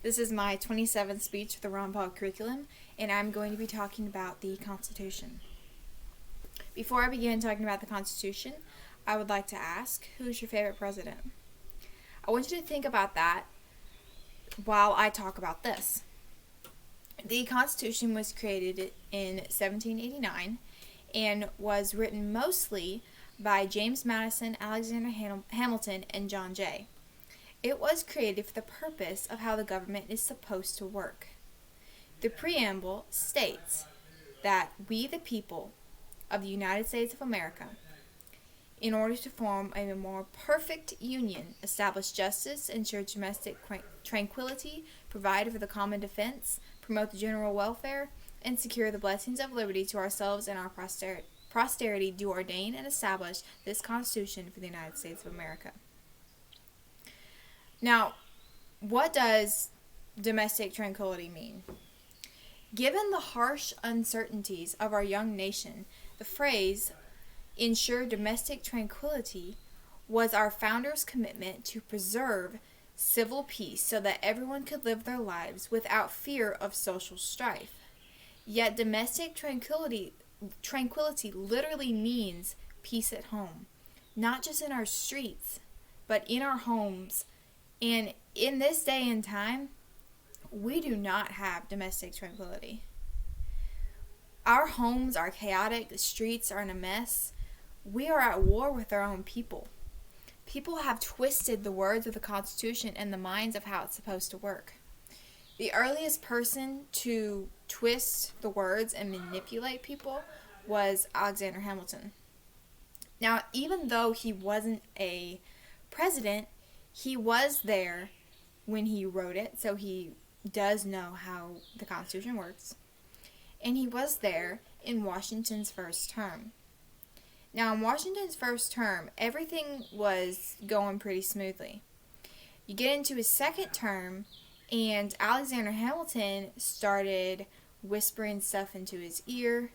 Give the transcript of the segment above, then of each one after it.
This is my 27th speech for the Ron Paul curriculum, and I'm going to be talking about the Constitution. Before I begin talking about the Constitution, I would like to ask, who's your favorite president? I want you to think about that while I talk about this. The Constitution was created in 1789 and was written mostly by James Madison, Alexander Hamilton, and John Jay. It was created for the purpose of how the government is supposed to work. The preamble states that we, the people of the United States of America, in order to form a more perfect union, establish justice, ensure domestic tranquility, provide for the common defense, promote the general welfare, and secure the blessings of liberty to ourselves and our posterity, do ordain and establish this Constitution for the United States of America. Now, what does domestic tranquility mean? Given the harsh uncertainties of our young nation, the phrase, ensure domestic tranquility, was our founders' commitment to preserve civil peace so that everyone could live their lives without fear of social strife. Yet domestic tranquility literally means peace at home, not just in our streets, but in our homes. And in this day and time, we do not have domestic tranquility. Our homes are chaotic, the streets are in a mess. We are at war with our own people. People have twisted the words of the Constitution and the minds of how it's supposed to work. The earliest person to twist the words and manipulate people was Alexander Hamilton. Now, even though he wasn't a president, he was there when he wrote it, so he does know how the Constitution works. And he was there in Washington's first term. Now, in Washington's first term, everything was going pretty smoothly. You get into his second term, and Alexander Hamilton started whispering stuff into his ear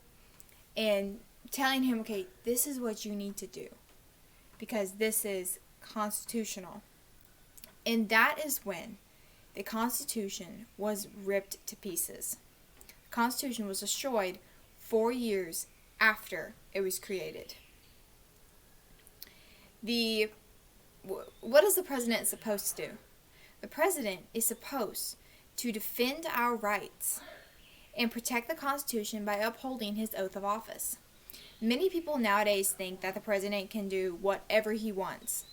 and telling him, okay, this is what you need to do because this is constitutional. And that is when the Constitution was ripped to pieces. The Constitution was destroyed 4 years after it was created. What is the president supposed to do? The president is supposed to defend our rights and protect the Constitution by upholding his oath of office. Many people nowadays think that the president can do whatever he wants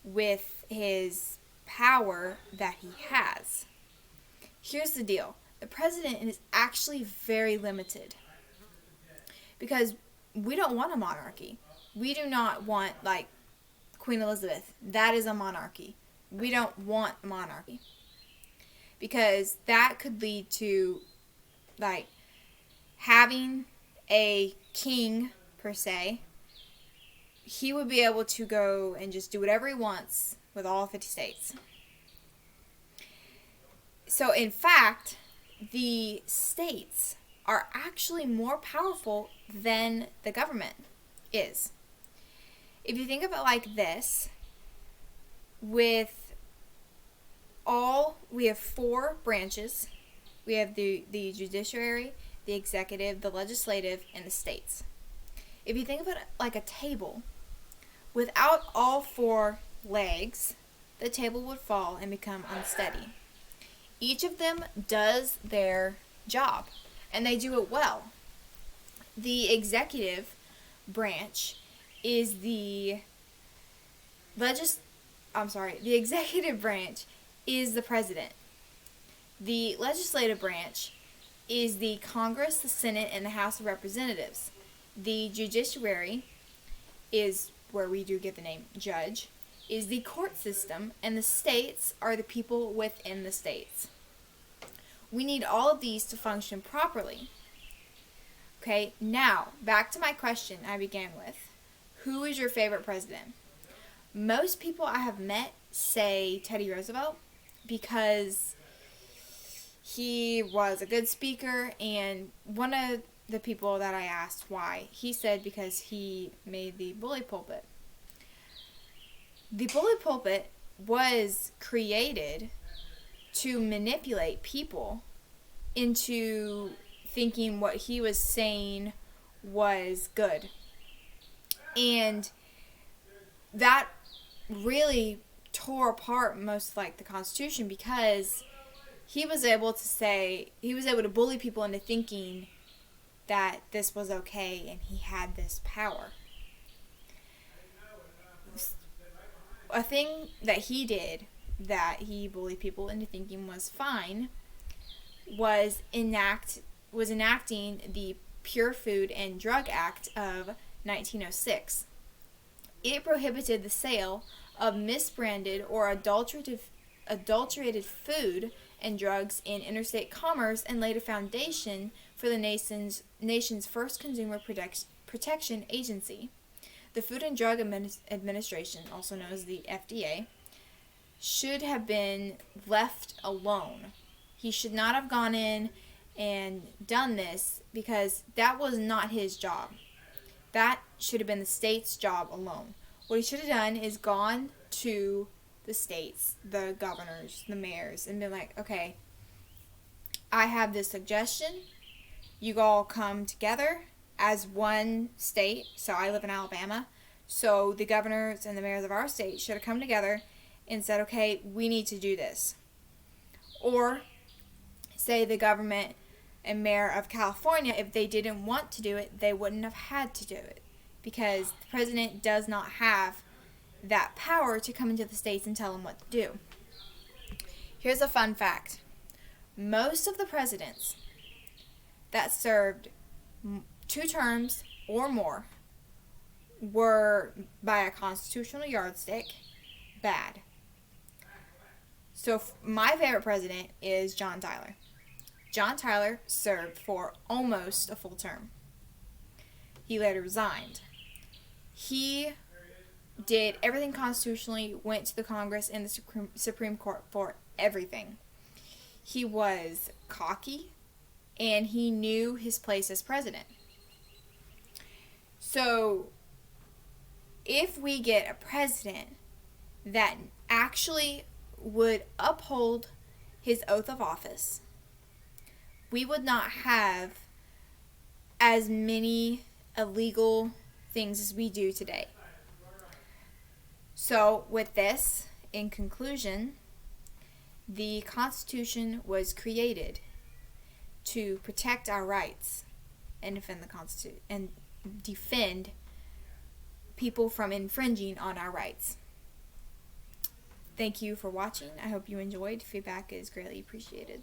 with his power that he has. Here's the deal. The president is actually very limited because we don't want a monarchy. We do not want, like, Queen Elizabeth. That is a monarchy. We don't want a monarchy because that could lead to, like, having a king, per se. He would be able to go and just do whatever he wants with all 50 states. So, in fact, the states are actually more powerful than the government is. If you think of it like this, we have 4 branches. We have the judiciary, the executive, the legislative, and the states. If you think of it like a table, without all 4 legs, the table would fall and become unsteady. Each of them does their job, and they do it well. The executive branch is the executive branch is the president. The legislative branch is the Congress, the Senate, and the House of Representatives. The judiciary is where we do get the name judge, is the court system, and the states are the people within the states. We need all of these to function properly. Okay, now, back to my question I began with. Who is your favorite president? Most people I have met say Teddy Roosevelt because he was a good speaker, and one of the people that I asked why, he said because he made the bully pulpit. The bully pulpit was created to manipulate people into thinking what he was saying was good. And that really tore apart most like the Constitution, because he was able to bully people into thinking that this was okay and he had this power. A thing that he did that he bullied people into thinking was fine was enacting the Pure Food and Drug Act of 1906. It prohibited the sale of misbranded or adulterated food and drugs in interstate commerce, and laid a foundation for the nation's first consumer protection agency. The Food and Drug Administration, also known as the FDA, should have been left alone. He should not have gone in and done this, because that was not his job. That should have been the state's job alone. What he should have done is gone to the states, the governors, the mayors, and been like, okay, I have this suggestion. You all come together as one state. So I live in Alabama. So the governors and the mayors of our state should have come together and said, okay, we need to do this. Or say the government and mayor of California, if they didn't want to do it, they wouldn't have had to do it, because the president does not have that power to come into the states and tell them what to do. Here's a fun fact. Most of the presidents that served 2 terms or more were, by a constitutional yardstick, bad. So my favorite president is John Tyler. John Tyler served for almost a full term. He later resigned. He did everything constitutionally, went to the Congress and the Supreme Court for everything. He was cocky, and he knew his place as president. So, if we get a president that actually would uphold his oath of office, we would not have as many illegal things as we do today. So, with this, in conclusion, the Constitution was created to protect our rights and defend the Constitution and defend people from infringing on our rights. Thank you for watching. I hope you enjoyed. Feedback is greatly appreciated.